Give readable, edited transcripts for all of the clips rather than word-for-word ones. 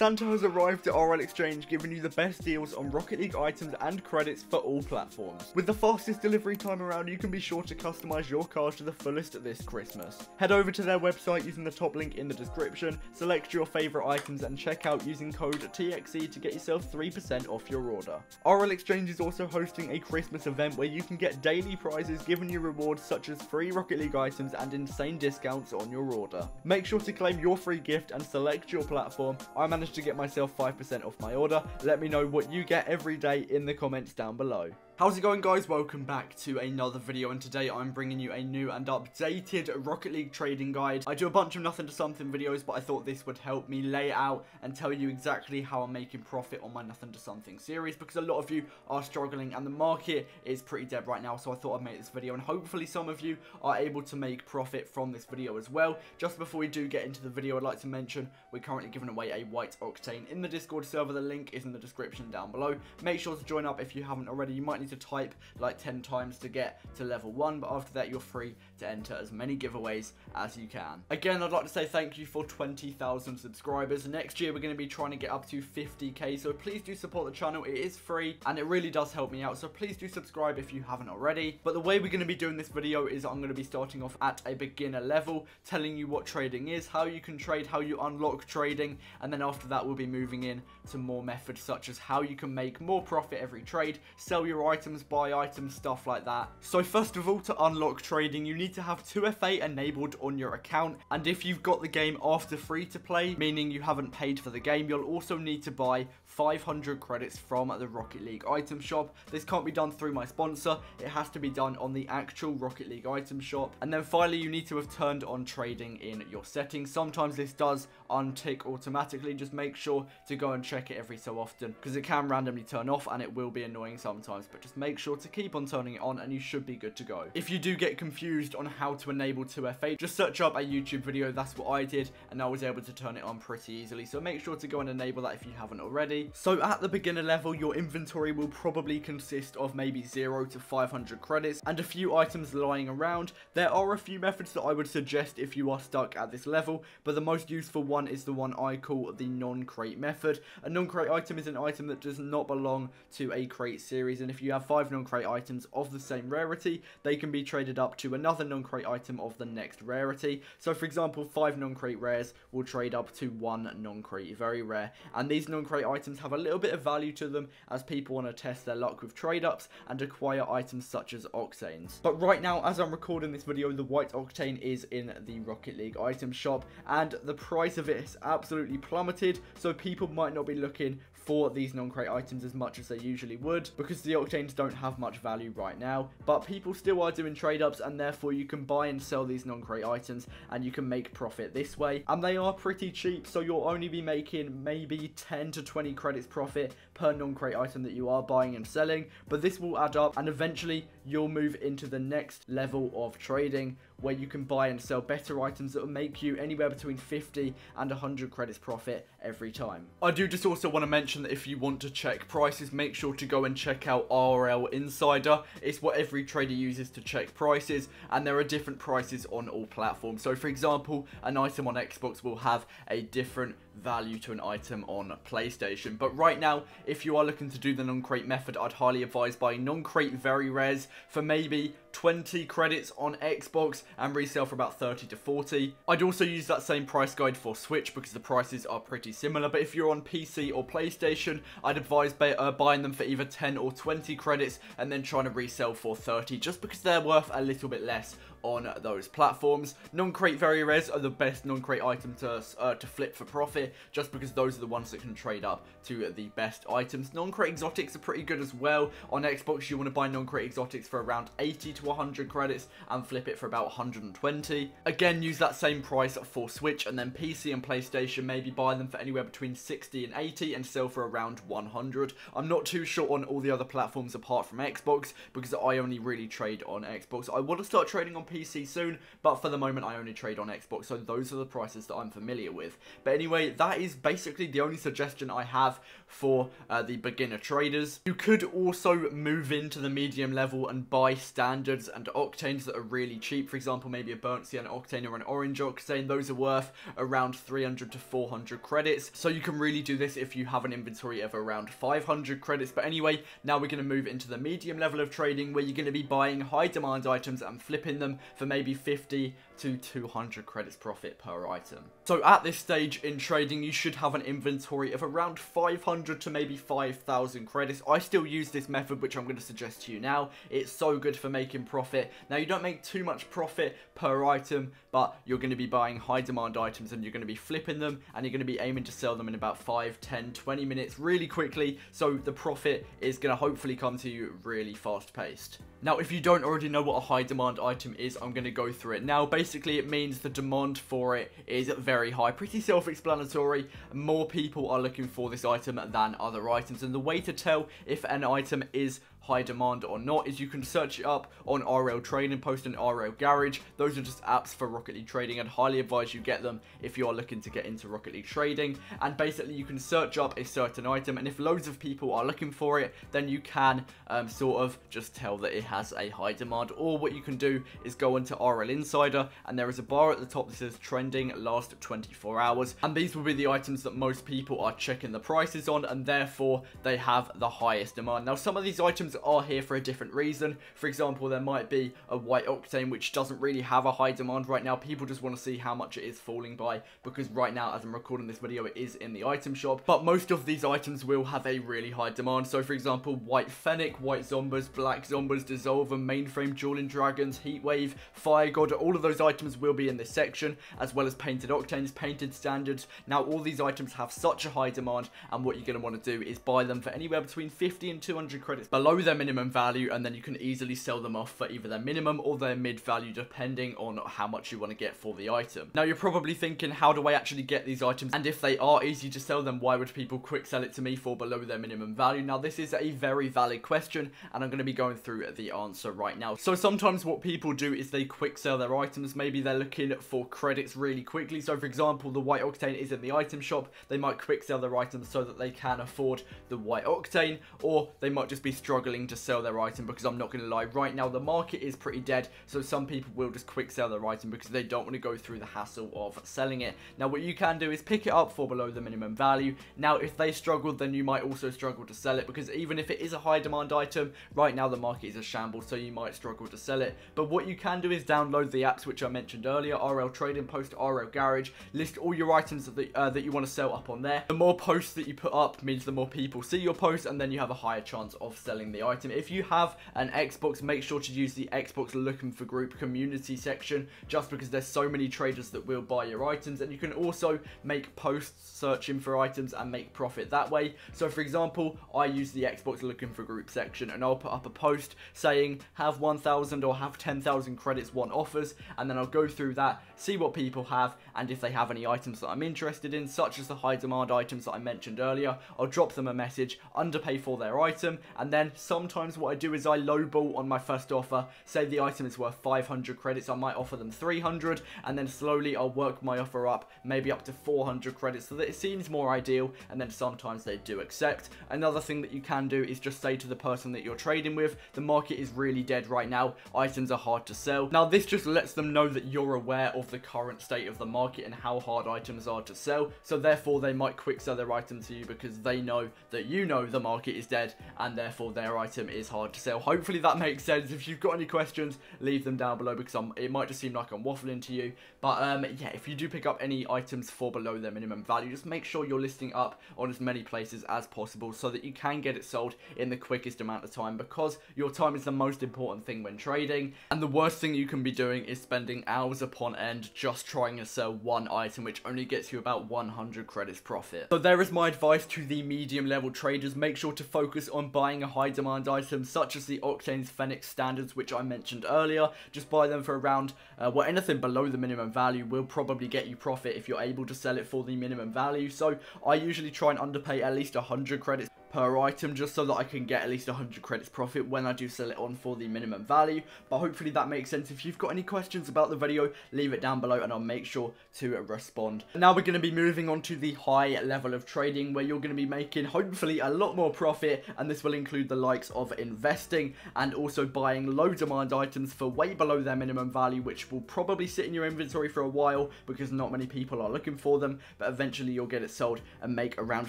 Santa has arrived at RL Exchange, giving you the best deals on Rocket League items and credits for all platforms. With the fastest delivery time around, you can be sure to customize your cars to the fullest this Christmas. Head over to their website using the top link in the description, select your favorite items and check out using code TXE to get yourself 3% off your order. RL Exchange is also hosting a Christmas event where you can get daily prizes giving you rewards such as free Rocket League items and insane discounts on your order. Make sure to claim your free gift and select your platform. I managed to get myself 5% off my order. Let me know what you get every day in the comments down below. How's it going, guys? Welcome back to another video, and today I'm bringing you a new and updated Rocket League trading guide. I do a bunch of nothing to something videos, but I thought this would help me lay out and tell you exactly how I'm making profit on my nothing to something series, because a lot of you are struggling and the market is pretty dead right now. So I thought I'd make this video, and hopefully some of you are able to make profit from this video as well. Just before we do get into the video, I'd like to mention we're currently giving away a white octane in the Discord server. The link is in the description down below. Make sure to join up if you haven't already. You might need to type like 10 times to get to level 1, but after that you're free to enter as many giveaways as you can. Again, I'd like to say thank you for 20,000 subscribers. Next year we're going to be trying to get up to 50k, so please do support the channel. It is free and it really does help me out, so please do subscribe if you haven't already. But the way we're going to be doing this video is I'm going to be starting off at a beginner level, telling you what trading is, how you can trade, how you unlock trading, and then after that we'll be moving in to more methods such as how you can make more profit every trade, sell your items, buy items, stuff like that. So first of all, to unlock trading, you need to have 2FA enabled on your account, and if you've got the game after free to play, meaning you haven't paid for the game, you'll also need to buy 500 credits from the Rocket League item shop. This can't be done through my sponsor, it has to be done on the actual Rocket League item shop. And then finally, you need to have turned on trading in your settings. Sometimes this does untick automatically, just make sure to go and check it every so often, because it can randomly turn off and it will be annoying sometimes, but just make sure to keep on turning it on and you should be good to go. If you do get confused on how to enable 2FA, just search up a YouTube video. That's what I did and I was able to turn it on pretty easily, so make sure to go and enable that if you haven't already. So at the beginner level, your inventory will probably consist of maybe 0 to 500 credits and a few items lying around. There are a few methods that I would suggest if you are stuck at this level, but the most useful one is the one I call the non-crate method. A non-crate item is an item that does not belong to a crate series, and if you have 5 non-crate items of the same rarity, they can be traded up to another non-crate item of the next rarity. So for example, 5 non-crate rares will trade up to 1 non-crate very rare, and these non-crate items have a little bit of value to them as people want to test their luck with trade ups and acquire items such as octanes. But right now, as I'm recording this video, the white octane is in the Rocket League item shop and the price of it has absolutely plummeted, so people might not be looking for these non-crate items as much as they usually would, because the octanes don't have much value right now. But people still are doing trade ups, and therefore you can buy and sell these non-crate items and you can make profit this way, and they are pretty cheap, so you'll only be making maybe 10 to 20 credits profit per non-crate item that you are buying and selling. But this will add up and eventually you'll move into the next level of trading, where you can buy and sell better items that will make you anywhere between 50 and 100 credits profit every time. I do just also want to mention that if you want to check prices, make sure to go and check out RL Insider. It's what every trader uses to check prices, and there are different prices on all platforms. So for example, an item on Xbox will have a different value to an item on PlayStation. But right now, if you are looking to do the non-crate method, I'd highly advise buying non-crate very rares for maybe 20 credits on Xbox and resell for about 30 to 40. I'd also use that same price guide for Switch because the prices are pretty similar, but if you're on PC or PlayStation, I'd advise buying them for either 10 or 20 credits and then trying to resell for 30, just because they're worth a little bit less on those platforms. Non-crate very rares are the best non-crate item to flip for profit, just because those are the ones that can trade up to the best items. Non-crate exotics are pretty good as well. On Xbox, you want to buy non-crate exotics for around 80 to 100 credits and flip it for about 120. Again, use that same price for Switch, and then PC and PlayStation, maybe buy them for anywhere between 60 and 80 and sell for around 100. I'm not too sure on all the other platforms apart from Xbox, because I only really trade on Xbox. I want to start trading on PC soon, but for the moment I only trade on Xbox, so those are the prices that I'm familiar with. But anyway, that is basically the only suggestion I have for the beginner traders. You could also move into the medium level and buy standard standards and octanes that are really cheap. For example, maybe a burnt sienna octane or an orange octane. Those are worth around 300 to 400 credits. So you can really do this if you have an inventory of around 500 credits. But anyway, now we're going to move into the medium level of trading, where you're going to be buying high demand items and flipping them for maybe 50 to 200 credits profit per item. So at this stage in trading, you should have an inventory of around 500 to maybe 5,000 credits. I still use this method, which I'm going to suggest to you now. It's so good for making profit. Now, you don't make too much profit per item, but you're going to be buying high demand items and you're going to be flipping them, and you're going to be aiming to sell them in about 5, 10, 20 minutes really quickly. So the profit is going to hopefully come to you really fast paced. Now, if you don't already know what a high demand item is, I'm going to go through it now. Basically, it means the demand for it is very high. Pretty self-explanatory. More people are looking for this item than other items. And the way to tell if an item is high demand or not is you can search it up on RL Trading Post and RL Garage. Those are just apps for Rocket League trading. I'd highly advise you get them if you are looking to get into Rocket League trading. And basically, you can search up a certain item, and if loads of people are looking for it, then you can sort of just tell that it has a high demand. Or what you can do is go into RL Insider, and there is a bar at the top that says trending last 24 hours, and these will be the items that most people are checking the prices on, and therefore they have the highest demand. Now, some of these items are here for a different reason. For example, there might be a white octane which doesn't really have a high demand right now. People just want to see how much it is falling by, because right now, as I'm recording this video, it is in the item shop. But most of these items will have a really high demand. So for example, white fennec, white zombas, black zombas, dissolver, mainframe, dueling dragons, heatwave, fire god, all of those items will be in this section, as well as painted octanes, painted standards. Now, all these items have such a high demand, and what you're going to want to do is buy them for anywhere between 50 and 200 credits below their minimum value, and then you can easily sell them off for either their minimum or their mid value, depending on how much you want to get for the item. Now, you're probably thinking, how do I actually get these items? And if they are easy to sell, then why would people quick sell it to me for below their minimum value? Now, this is a very valid question, and I'm going to be going through the answer right now. So sometimes what people do is they quick sell their items. Maybe they're looking for credits really quickly. So for example, the white octane is in the item shop. They might quick sell their items so that they can afford the white octane, or they might just be struggling to sell their item, because I'm not going to lie, right now the market is pretty dead. So some people will just quick sell their item because they don't want to go through the hassle of selling it. Now, what you can do is pick it up for below the minimum value. Now, if they struggle, then you might also struggle to sell it, because even if it is a high demand item, right now the market is a shambles, so you might struggle to sell it. But what you can do is download the apps which I mentioned earlier, RL Trading Post, RL Garage. List all your items that you want to sell up on there. The more posts that you put up means the more people see your posts, and then you have a higher chance of selling the item. If you have an Xbox, make sure to use the Xbox Looking for Group community section, just because there's so many traders that will buy your items, and you can also make posts searching for items and make profit that way. So for example, I use the Xbox Looking for Group section, and I'll put up a post saying have 1,000 or have 10,000 credits want offers, and then I'll go through that, see what people have, and if they have any items that I'm interested in, such as the high demand items that I mentioned earlier, I'll drop them a message, underpay for their item, and then sometimes what I do is I lowball on my first offer. Say the item is worth 500 credits, I might offer them 300, and then slowly I'll work my offer up, maybe up to 400 credits, so that it seems more ideal, and then sometimes they do accept. Another thing that you can do is just say to the person that you're trading with, the market is really dead right now, items are hard to sell. Now, this just lets them know that you're aware of the current state of the market and how hard items are to sell, so therefore they might quick sell their item to you, because they know that you know the market is dead, and therefore their item is hard to sell. Hopefully that makes sense. If you've got any questions, leave them down below, because it might just seem like I'm waffling to you. But yeah, if you do pick up any items for below their minimum value, just make sure you're listing up on as many places as possible, so that you can get it sold in the quickest amount of time, because your time is the most important thing when trading, and the worst thing you can be doing is spending hours upon end just trying to sell one item, which only gets you about 100 credits profit. So there is my advice to the medium level traders. Make sure to focus on buying a high demand item such as the octanes, fennec standards, which I mentioned earlier. Just buy them for around well, anything below the minimum value will probably get you profit if you're able to sell it for the minimum value. So I usually try and underpay at least 100 credits per item, just so that I can get at least 100 credits profit when I do sell it on for the minimum value. But hopefully that makes sense. If you've got any questions about the video, leave it down below and I'll make sure to respond. Now we're going to be moving on to the high level of trading, where you're going to be making hopefully a lot more profit, and this will include the likes of investing and also buying low demand items for way below their minimum value, which will probably sit in your inventory for a while because not many people are looking for them, but eventually you'll get it sold and make around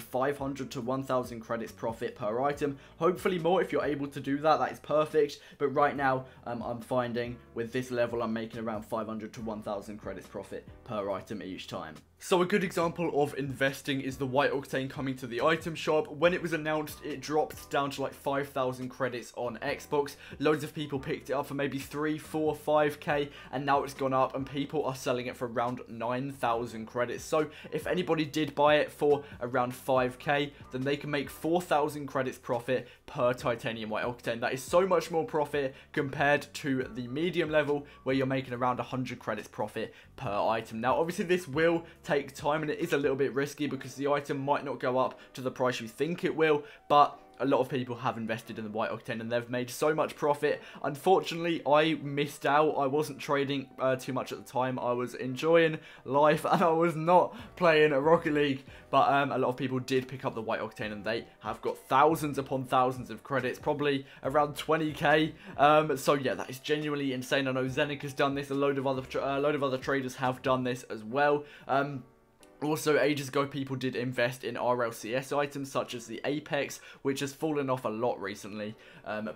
500 to 1000 credits profit per item. Hopefully more if you're able to do that. That is perfect, but right now I'm finding with this level I'm making around 500 to 1000 credits profit per item each time. So a good example of investing is the White Octane coming to the item shop. When it was announced, it dropped down to like 5,000 credits on Xbox. Loads of people picked it up for maybe 3, 4, 5k, and now it's gone up and people are selling it for around 9,000 credits. So if anybody did buy it for around 5k, then they can make 4,000 credits profit per Titanium White Octane. That is so much more profit compared to the medium level, where you're making around 100 credits profit per item. Now obviously this will take time and it is a little bit risky because the item might not go up to the price you think it will, but a lot of people have invested in the White Octane and they've made so much profit. Unfortunately, I missed out. I wasn't trading too much at the time. I was enjoying life and I was not playing Rocket League. But a lot of people did pick up the White Octane and they have got thousands upon thousands of credits, probably around 20k. So yeah, that is genuinely insane. I know Zenic has done this. A load of other traders have done this as well. Also, ages ago, people did invest in RLCS items such as the Apex, which has fallen off a lot recently,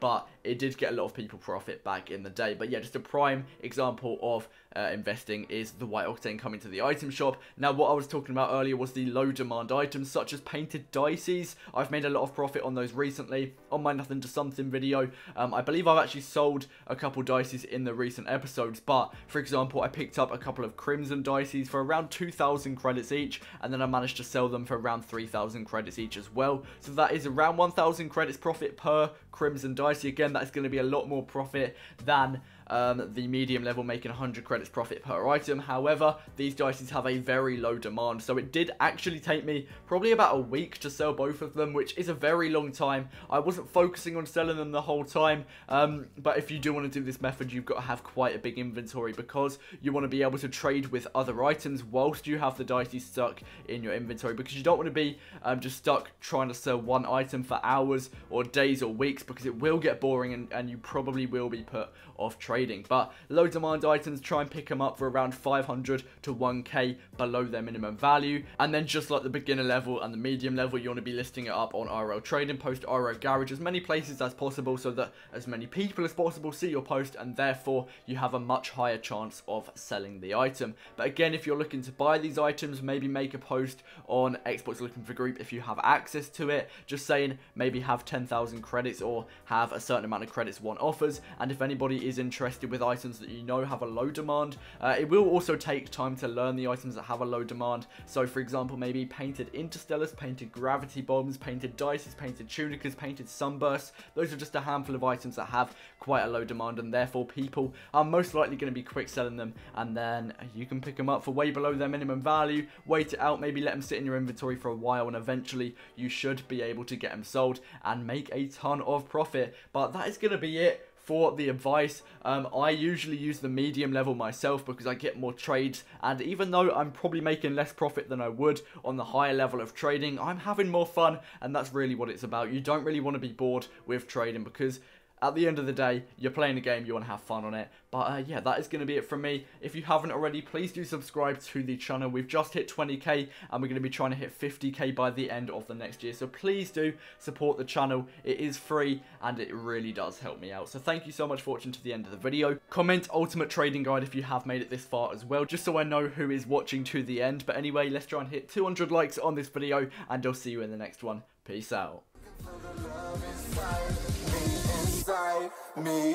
but it did get a lot of people profit back in the day. But yeah, just a prime example of investing is the White Octane coming to the item shop. Now, what I was talking about earlier was the low demand items such as painted dices. I've made a lot of profit on those recently on my Nothing to Something video. I believe I've actually sold a couple dices in the recent episodes, but for example, I picked up a couple of Crimson dices for around 2,000 credits each, and then I managed to sell them for around 3,000 credits each as well. So that is around 1,000 credits profit per Crimson Dicey. Again, that's going to be a lot more profit than the medium level, making 100 credits profit per item. However, these dices have a very low demand, so it did actually take me probably about a week to sell both of them, which is a very long time. I wasn't focusing on selling them the whole time, but if you do want to do this method, you've got to have quite a big inventory because you want to be able to trade with other items whilst you have the dices stuck in your inventory, because you don't want to be just stuck trying to sell one item for hours or days or weeks, because it will get boring and you probably will be put off trading. But low demand items, try and pick them up for around 500 to 1k below their minimum value, and then just like the beginner level and the medium level, you want to be listing it up on RL Trading Post, RL Garage, as many places as possible so that as many people as possible see your post, and therefore you have a much higher chance of selling the item. But again, if you're looking to buy these items, maybe make a post on Xbox Looking for Group if you have access to it, just saying maybe have 10,000 credits or have a certain amount of credits want offers, and if anybody is interested with items that you know have a low demand, it will also take time to learn the items that have a low demand. So for example, maybe painted Interstellars, painted Gravity Bombs, painted Dices, painted Tunicas, painted Sunbursts. Those are just a handful of items that have quite a low demand, and therefore people are most likely going to be quick selling them, and then you can pick them up for way below their minimum value, wait it out, maybe let them sit in your inventory for a while, and eventually you should be able to get them sold and make a ton of profit. But that is going to be it for the advice. I usually use the medium level myself because I get more trades, and even though I'm probably making less profit than I would on the higher level of trading, I'm having more fun, and that's really what it's about. You don't really want to be bored with trading because at the end of the day, you're playing a game, you want to have fun on it. But yeah, that is going to be it from me. If you haven't already, please do subscribe to the channel. We've just hit 20k and we're going to be trying to hit 50k by the end of the next year. So please do support the channel. It is free and it really does help me out. So thank you so much for watching to the end of the video. Comment Ultimate Trading Guide if you have made it this far as well, just so I know who is watching to the end. But anyway, let's try and hit 200 likes on this video and I'll see you in the next one. Peace out. Me